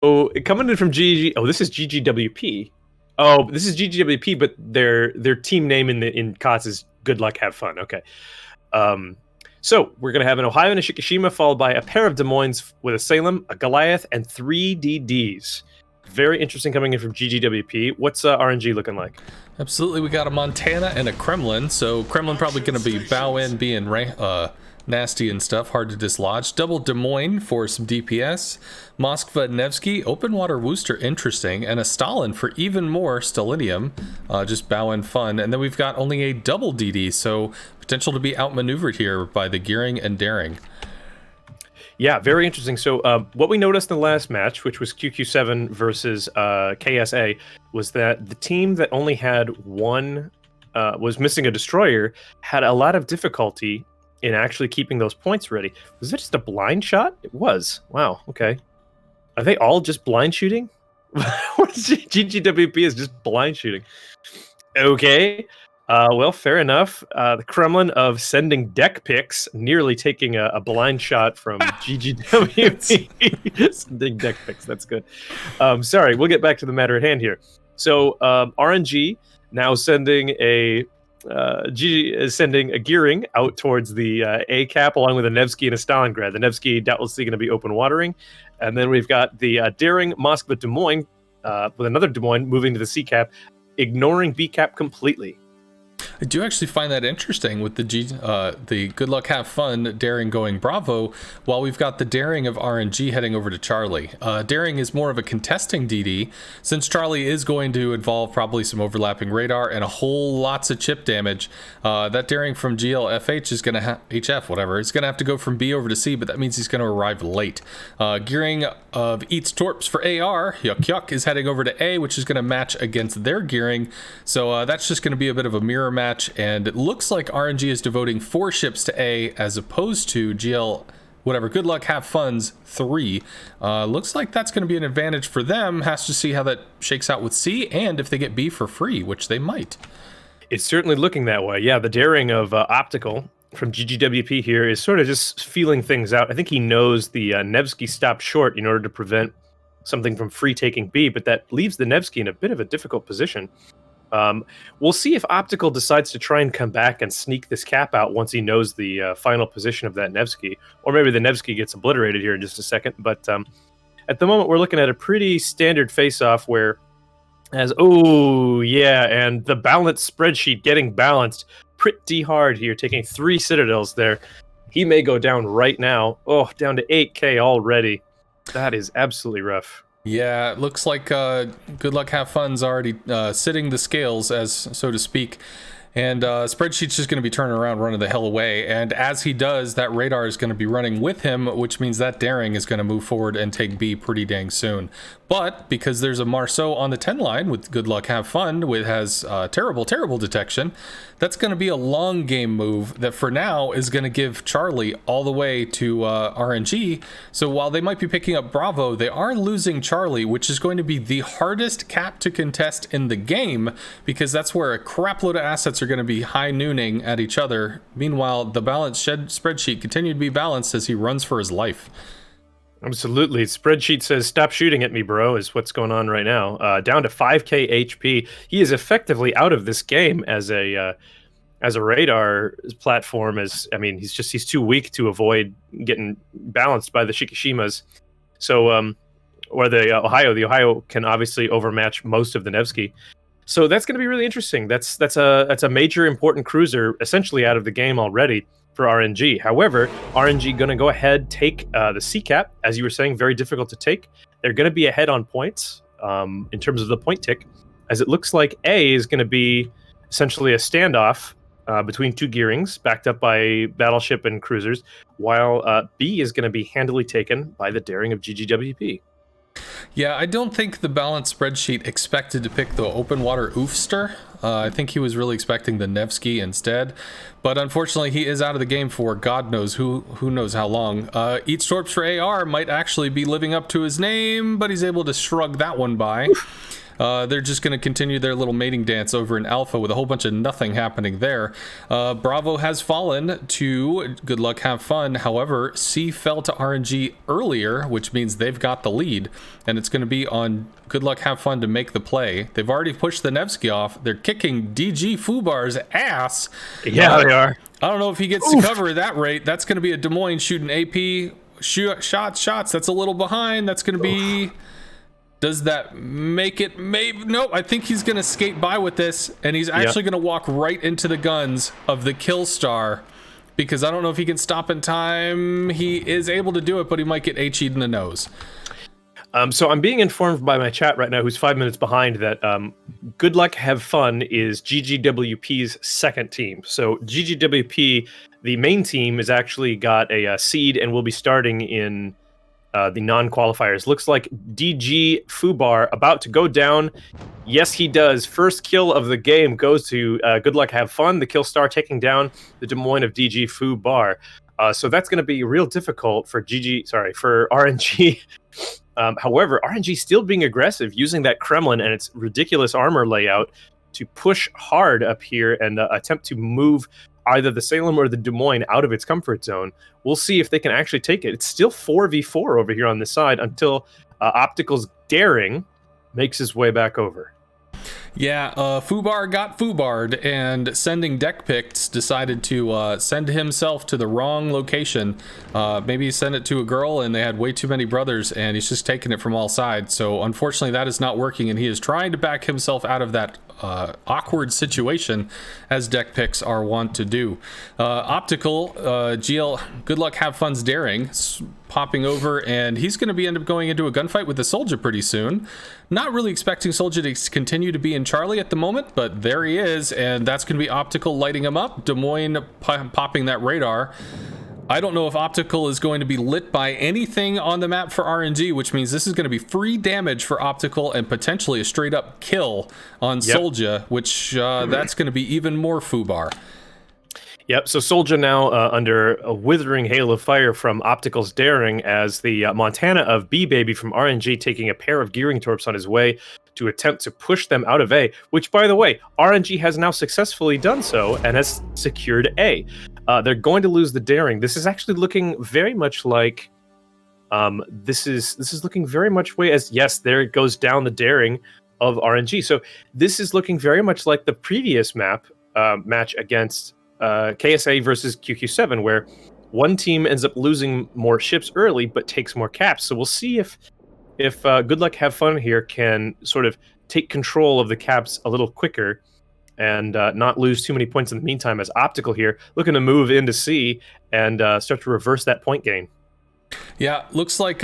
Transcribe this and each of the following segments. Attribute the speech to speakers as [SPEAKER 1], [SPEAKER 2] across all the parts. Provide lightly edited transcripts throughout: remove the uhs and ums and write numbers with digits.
[SPEAKER 1] coming in from GG. Oh, this is GGWP. Oh, this is GGWP, but their team name in COTS is Good Luck, Have Fun. Okay. So we're gonna have an Ohio and a Shikishima, followed by a pair of Des Moines with a Salem, a Goliath, and 3 DDs. Very interesting coming in from GGWP. What's RNG looking like?
[SPEAKER 2] Absolutely, we got a Montana and a Kremlin. So Kremlin probably going to be bow in, being nasty and stuff, hard to dislodge. Double Des Moines for some DPS. Moskva Nevsky, open water Wooster, interesting, and a Stalin for even more Stalinium, just bow in fun. And then we've got only a double DD, so potential to be outmaneuvered here by the Gearing and Daring.
[SPEAKER 1] Yeah, very interesting. So what we noticed in the last match, which was QQ7 versus KSA, was that the team that only had one, was missing a destroyer, had a lot of difficulty in actually keeping those points ready. Was it just a blind shot? It was. Wow, okay. Are they all just blind shooting? GGWP is just blind shooting. Okay. Well, fair enough. The Kremlin of sending deck picks, nearly taking a blind shot from GGWP. Sending deck picks, that's good. Sorry, we'll get back to the matter at hand here. So RNG now sending a sending a Gearing out towards the A cap, along with a Nevsky and a Stalingrad. The Nevsky doubtlessly going to be open watering, and then we've got the Daring Moskva Des Moines with another Des Moines moving to the C cap, ignoring B cap completely.
[SPEAKER 2] I do actually find that interesting with the Good Luck, Have Fun Daring going Bravo, while we've got the Daring of RNG heading over to Charlie. Daring is more of a contesting DD, since Charlie is going to involve probably some overlapping radar and a whole lots of chip damage. That Daring from GLFH is going to have HF, whatever. It's going to have to go from B over to C, but that means he's going to arrive late. Gearing of Eats Torps for AR, Yuck Yuck, is heading over to A, which is going to match against their Gearing. So that's just going to be a bit of a mirror match, and it looks like RNG is devoting 4 ships to A as opposed to Good Luck, Have Fun's 3. Looks like that's going to be an advantage for them. Has to see how that shakes out with C, and if they get B for free, which they might.
[SPEAKER 1] It's certainly looking that way. Yeah, the Daring of Optical from GGWP here is sort of just feeling things out. I think he knows the Nevsky stopped short in order to prevent something from free taking B, but that leaves the Nevsky in a bit of a difficult position. We'll see if Optical decides to try and come back and sneak this cap out once he knows the final position of that Nevsky, or maybe the Nevsky gets obliterated here in just a second. But at the moment, we're looking at a pretty standard face-off where, and the balance spreadsheet getting balanced pretty hard here, taking 3 Citadels there. He may go down right now. Oh, down to 8K already. That is absolutely rough.
[SPEAKER 2] Yeah, it looks like Good Luck, Have Fun's already sitting the scales, as so to speak. And Spreadsheet's just going to be turning around, running the hell away. And as he does, that radar is going to be running with him, which means that Daring is going to move forward and take B pretty dang soon. But because there's a Marceau on the 10 line with Good Luck, Have Fun, with has terrible detection, that's going to be a long game move that for now is going to give Charlie all the way to RNG. So while they might be picking up Bravo, they are losing Charlie, which is going to be the hardest cap to contest in the game, because that's where a crap load of assets are going to be high nooning at each other. Meanwhile, the balance spreadsheet continued to be balanced as he runs for his life.
[SPEAKER 1] Absolutely. Spreadsheet says, stop shooting at me, bro, is what's going on right now. Down to 5K HP. He is effectively out of this game as a radar platform. He's too weak to avoid getting balanced by the Shikishimas. So, or the Ohio. The Ohio can obviously overmatch most of the Nevsky. So that's going to be really interesting. That's a major important cruiser essentially out of the game already for RNG. However, RNG going to go ahead, take the C cap, as you were saying, very difficult to take. They're going to be ahead on points in terms of the point tick, as it looks like A is going to be essentially a standoff between 2 Gearings backed up by battleship and cruisers, while B is going to be handily taken by the Daring of GGWP.
[SPEAKER 2] Yeah, I don't think the balance spreadsheet expected to pick the open water Oofster. I think he was really expecting the Nevsky instead, but unfortunately he is out of the game for God knows who knows how long. Eats Torps for AR might actually be living up to his name, but he's able to shrug that one by. They're just going to continue their little mating dance over in Alpha with a whole bunch of nothing happening there. Bravo has fallen to Good Luck Have Fun. However, C fell to RNG earlier, which means they've got the lead, and it's going to be on Good Luck Have Fun to make the play. They've already pushed the Nevsky off. They're kicking DG Fubar's ass.
[SPEAKER 1] Yeah, they are.
[SPEAKER 2] I don't know if he gets to cover at that rate. That's going to be a Des Moines shooting AP. Shots. That's a little behind. That's going to be... Does that make it? Maybe. Nope. I think he's going to skate by with this, and he's actually going to walk right into the guns of the Kill Star, because I don't know if he can stop in time. He is able to do it, but he might get HE'd in the nose.
[SPEAKER 1] So I'm being informed by my chat right now, who's 5 minutes behind, that Good Luck Have Fun is GGWP's second team. So GGWP, the main team, has actually got a seed and will be starting in the non-qualifiers. Looks like DG Fubar about to go down. Yes, he does. First kill of the game goes to Good Luck Have Fun. The kill star taking down the Des Moines of DG Fubar. So that's going to be real difficult for RNG. However, RNG still being aggressive, using that Kremlin and its ridiculous armor layout to push hard up here and attempt to move either the Salem or the Des Moines out of its comfort zone. We'll see if they can actually take it. It's still 4v4 over here on this side until Optical's Daring makes his way back over.
[SPEAKER 2] Yeah, Fubar got Fubarred, and sending deck picks decided to send himself to the wrong location. Maybe he sent it to a girl and they had way too many brothers, and he's just taking it from all sides. So unfortunately that is not working, and he is trying to back himself out of that awkward situation, as deck picks are wont to do. Optical, Good Luck Have Fun's Daring, popping over, and he's going to end up going into a gunfight with the Soldier pretty soon. Not really expecting Soldier to continue to be in Charlie at the moment, but there he is, and that's going to be Optical lighting him up. Des Moines popping that radar. I don't know if Optical is going to be lit by anything on the map for RNG, which means this is going to be free damage for Optical and potentially a straight up kill on Soldier, which that's going to be even more Fubar.
[SPEAKER 1] Yep, so Soldier now under a withering hail of fire from Optical's Daring, as the Montana of B-Baby from RNG taking a pair of Gearing Torps on his way to attempt to push them out of A, which, by the way, RNG has now successfully done so and has secured A. They're going to lose the Daring. This is actually looking very much like... this is looking very much as... Yes, there it goes down the Daring of RNG. So this is looking very much like the previous match against... KSA versus QQ7, where one team ends up losing more ships early but takes more caps. So we'll see if Good Luck Have Fun here can sort of take control of the caps a little quicker and not lose too many points in the meantime, as Optical here looking to move into C and start to reverse that point gain.
[SPEAKER 2] Yeah, looks like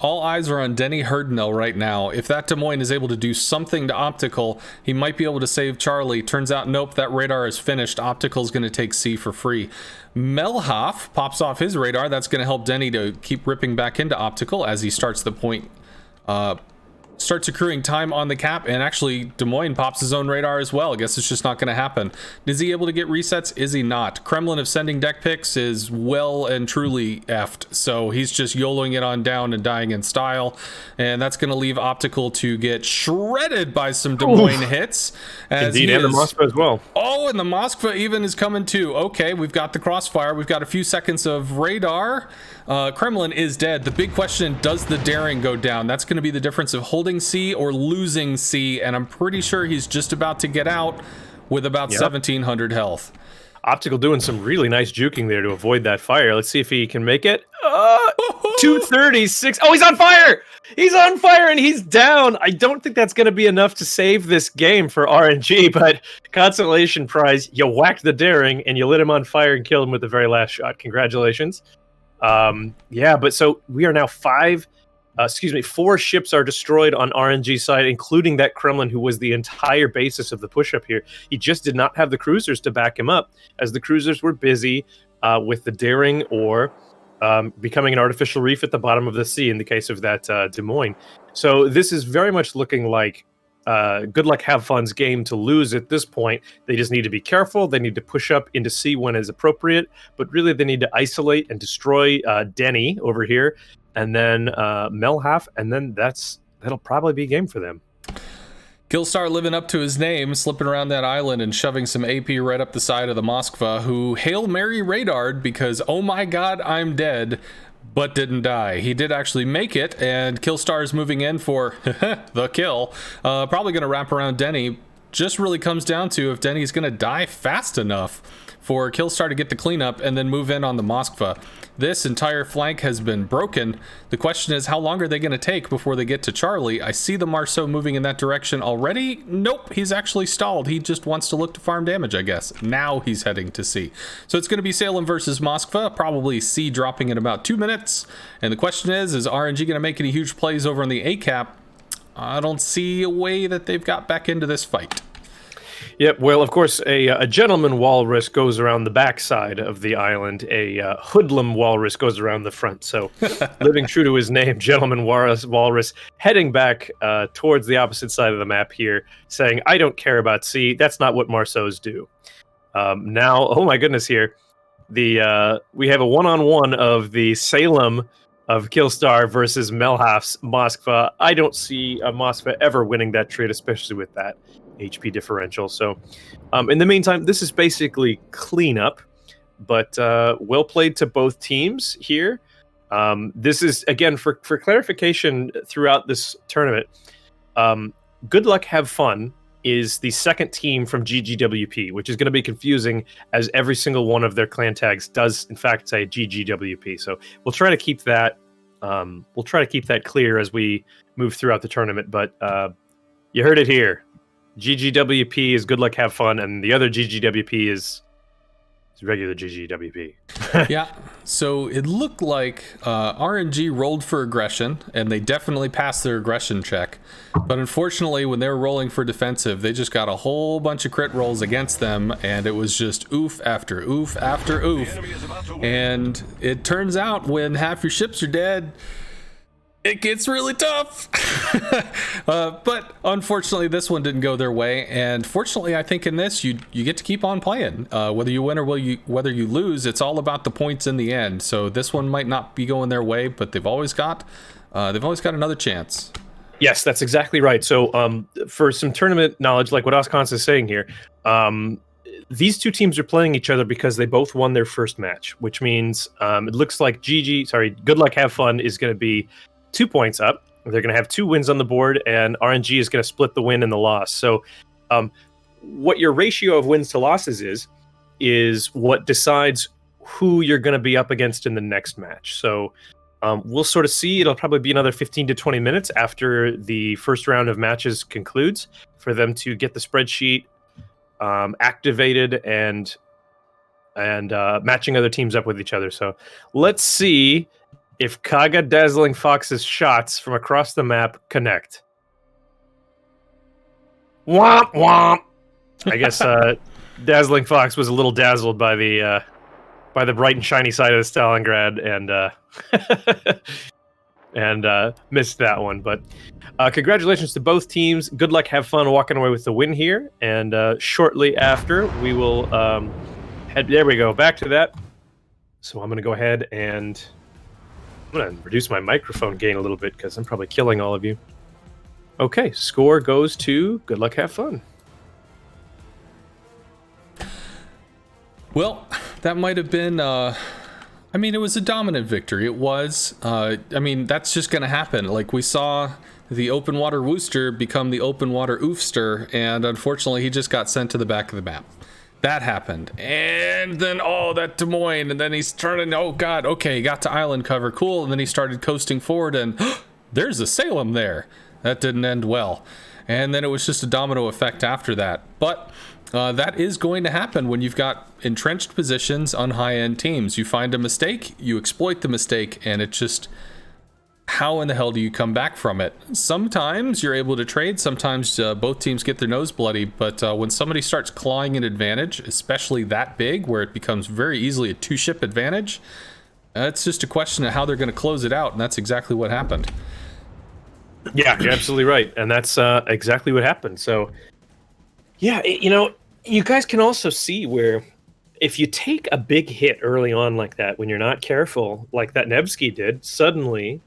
[SPEAKER 2] all eyes are on Denny Herdnell right now. If that Des Moines is able to do something to Optical, he might be able to save Charlie. Turns out, nope, that radar is finished. Optical's going to take C for free. Melhoff pops off his radar. That's going to help Denny to keep ripping back into Optical as he starts the point. Starts accruing time on the cap, and actually Des Moines pops his own radar as well. I guess it's just not going to happen. Is he able to get resets? Is he not? Kremlin of sending deck picks is well and truly effed, so he's just YOLOing it on down and dying in style, and that's going to leave Optical to get shredded by some Des Moines hits.
[SPEAKER 1] Indeed, and the Moskva as well.
[SPEAKER 2] Oh, and the Moskva even is coming too. Okay, we've got the crossfire. We've got a few seconds of radar. Kremlin is dead. The big question, does the Daring go down? That's going to be the difference of holding C or losing C, and I'm pretty sure he's just about to get out with about 1,700 health.
[SPEAKER 1] Optical doing some really nice juking there to avoid that fire. Let's see if he can make it. 236. Oh, he's on fire! He's on fire and he's down. I don't think that's going to be enough to save this game for RNG, but consolation prize, you whacked the Daring and you lit him on fire and killed him with the very last shot. Congratulations. But so we are now 4 ships are destroyed on RNG side, including that Kremlin, who was the entire basis of the push-up here. He just did not have the cruisers to back him up, as the cruisers were busy with the Daring or becoming an artificial reef at the bottom of the sea in the case of that Des Moines. So this is very much looking like Good Luck Have Fun's game to lose at this point. They just need to be careful. They need to push up into C when is appropriate, but really they need to isolate and destroy Denny over here, and then Melhaf, and then that'll probably be game for them.
[SPEAKER 2] Killstar living up to his name, slipping around that island and shoving some AP right up the side of the Moskva, who Hail Mary radared because, oh my god, I'm dead, but didn't die. He did actually make it, and Killstar is moving in for the kill. Probably going to wrap around Denny. Just really comes down to if Denny's going to die fast enough for Killstar to get the cleanup and then move in on the Moskva. This entire flank has been broken. The question is, how long are they going to take before they get to Charlie? I see the Marceau moving in that direction already. Nope, he's actually stalled. He just wants to look to farm damage, I guess. Now he's heading to C. So it's going to be Salem versus Moskva, probably C dropping in about 2 minutes. And the question is RNG going to make any huge plays over on the A cap? I don't see a way that they've got back into this fight.
[SPEAKER 1] Yep. Well, of course, a gentleman walrus goes around the backside of the island. A hoodlum walrus goes around the front. So, living true to his name, gentleman walrus, heading back towards the opposite side of the map here, saying, "I don't care about C. That's not what Marceaus do." Now, oh my goodness, here we have a one-on-one of the Salem of Killstar versus Melhaf's Moskva. I don't see a Moskva ever winning that trade, especially with that HP differential. So in the meantime, this is basically cleanup, but well played to both teams here. This is, again, for clarification throughout this tournament, Good Luck Have Fun is the second team from GGWP, which is going to be confusing as every single one of their clan tags does in fact say GGWP. So we'll try to keep that clear as we move throughout the tournament. But you heard it here. GGWP is Good Luck Have Fun, and the other GGWP is regular GGWP.
[SPEAKER 2] Yeah, so it looked like RNG rolled for aggression, and they definitely passed their aggression check. But unfortunately, when they were rolling for defensive, they just got a whole bunch of crit rolls against them, and it was just oof after oof after oof. And it turns out when half your ships are dead, it gets really tough. But unfortunately, this one didn't go their way. And fortunately, I think in this, you get to keep on playing. Whether you win or whether you lose, it's all about the points in the end. So this one might not be going their way, but they've always got another chance.
[SPEAKER 1] Yes, that's exactly right. So for some tournament knowledge, like what Oscons is saying here, these two teams are playing each other because they both won their first match, which means it looks like Good Luck Have Fun is going to be 2 points up. They're going to have 2 wins on the board, and RNG is going to split the win and the loss. So what your ratio of wins to losses is what decides who you're going to be up against in the next match. So we'll sort of see. It'll probably be another 15 to 20 minutes after the first round of matches concludes for them to get the spreadsheet activated and matching other teams up with each other. So let's see if Kaga Dazzling Fox's shots from across the map connect. Womp womp. I guess Dazzling Fox was a little dazzled by the bright and shiny side of the Stalingrad and missed that one. But congratulations to both teams. Good luck, have fun walking away with the win here. And shortly after, we will head. There we go. Back to that. So I'm going to go ahead and I'm going to reduce my microphone gain a little bit because I'm probably killing all of you. Okay, score goes to Good Luck, Have Fun.
[SPEAKER 2] Well, that might have been, I mean, it was a dominant victory. It was. I mean, that's just going to happen. Like, we saw the open water Wooster become the open water Oofster, and unfortunately, he just got sent to the back of the map. That happened. And then, that Des Moines, and then he's turning, oh God, okay, he got to island cover, cool, and then he started coasting forward, and there's a Salem there. That didn't end well. And then it was just a domino effect after that. But that is going to happen when you've got entrenched positions on high-end teams. You find a mistake, you exploit the mistake, and it's just, how in the hell do you come back from it? Sometimes you're able to trade, sometimes both teams get their nose bloody, but when somebody starts clawing an advantage, especially that big, where it becomes very easily a two-ship advantage, it's just a question of how they're going to close it out, and that's exactly what happened.
[SPEAKER 1] Yeah, you're absolutely right, and that's exactly what happened. So, yeah, you guys can also see where if you take a big hit early on like that, when you're not careful, like that Nevsky did, suddenly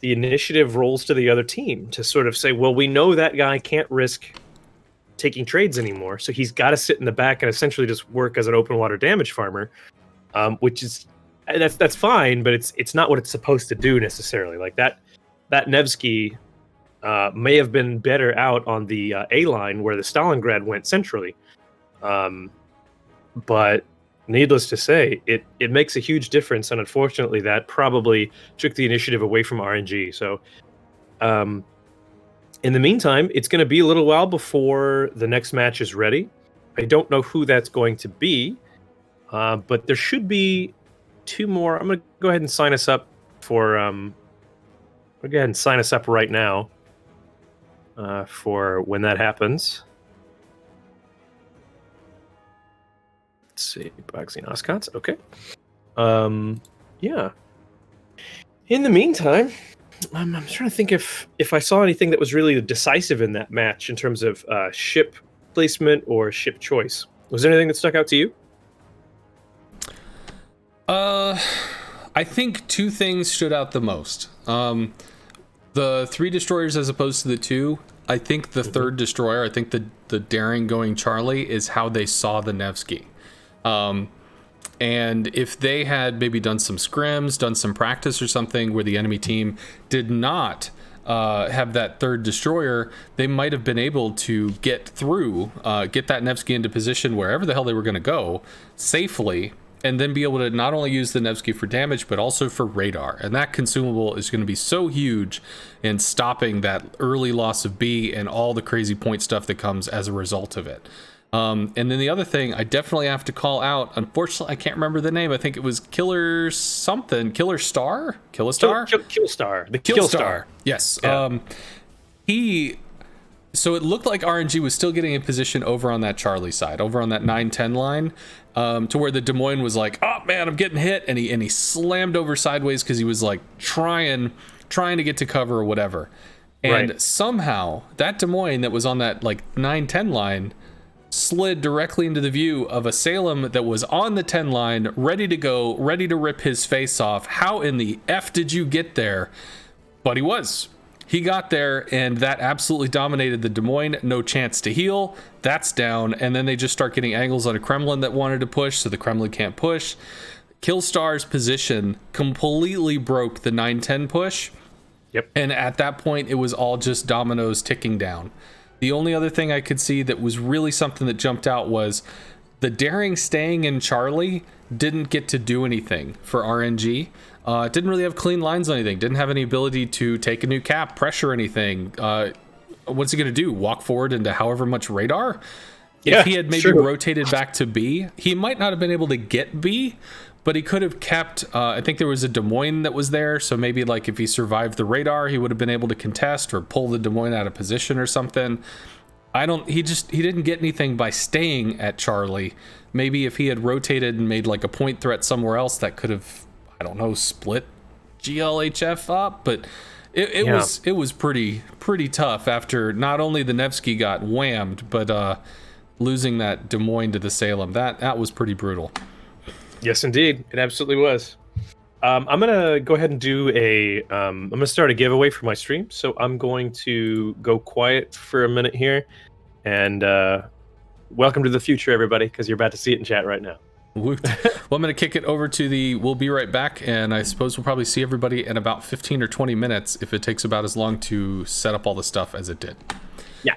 [SPEAKER 1] the initiative rolls to the other team to sort of say, well, we know that guy can't risk taking trades anymore, so he's got to sit in the back and essentially just work as an open water damage farmer, which is that's fine, but it's not what it's supposed to do necessarily. Like that Nevsky may have been better out on the A line where the Stalingrad went centrally. But needless to say, it makes a huge difference, and unfortunately, that probably took the initiative away from RNG. So, in the meantime, it's going to be a little while before the next match is ready. I don't know who that's going to be, but there should be two more. I'm going to go ahead and sign us up for. I'll go ahead and sign us up right now for when that happens. Let's see, Boxing Oscots. Okay. Yeah. In the meantime, I'm trying to think if I saw anything that was really decisive in that match in terms of ship placement or ship choice. Was there anything that stuck out to you?
[SPEAKER 2] I think two things stood out the most. The 3 destroyers as opposed to the 2. I think the third destroyer, I think the daring going Charlie is how they saw the Nevsky. And if they had maybe done some scrims, done some practice or something where the enemy team did not have that third destroyer, they might have been able to get through, get that Nevsky into position wherever the hell they were going to go safely, and then be able to not only use the Nevsky for damage, but also for radar. And that consumable is going to be so huge in stopping that early loss of B and all the crazy point stuff that comes as a result of it. And then the other thing I definitely have to call out, unfortunately, I can't remember the name. I think it was Killer something. Killstar?
[SPEAKER 1] Killstar. The Killstar.
[SPEAKER 2] Yes. Yeah. So it looked like RNG was still getting in position over on that Charlie side, over on that 9-10 line, to where the Des Moines was like, oh man, I'm getting hit. And he slammed over sideways because he was like trying to get to cover or whatever. And somehow that Des Moines that was on that like 9-10 line slid directly into the view of a Salem that was on the 10 line, ready to go, ready to rip his face off. How in the F did you get there? But he got there, and that absolutely dominated the Des Moines. No chance to heal. That's down. And then they just start getting angles on a Kremlin that wanted to push, so the Kremlin can't push. Killstar's position completely broke the 9-10 push.
[SPEAKER 1] Yep.
[SPEAKER 2] And at that point, it was all just dominoes ticking down. The only other thing I could see that was really something that jumped out was the daring staying in Charlie didn't get to do anything for RNG. Didn't really have clean lines on anything. Didn't have any ability to take a new cap, pressure anything. What's he going to do? Walk forward into however much radar?
[SPEAKER 1] Yeah,
[SPEAKER 2] if he had maybe rotated back to B, he might not have been able to get B, but he could have kept, I think there was a Des Moines that was there, so maybe like if he survived the radar, he would have been able to contest or pull the Des Moines out of position or something. He didn't get anything by staying at Charlie. Maybe if he had rotated and made like a point threat somewhere else, that could have, I don't know, split GLHF up, but it was pretty tough after not only the Nevsky got whammed, but losing that Des Moines to the Salem. That was pretty brutal.
[SPEAKER 1] Yes, indeed. It absolutely was. I'm going to go ahead and do I'm going to start a giveaway for my stream. So I'm going to go quiet for a minute here. And welcome to the future, everybody, because you're about to see it in chat right now.
[SPEAKER 2] Well, I'm going to kick it over to we'll be right back. And I suppose we'll probably see everybody in about 15 or 20 minutes if it takes about as long to set up all the stuff as it did.
[SPEAKER 1] Yeah.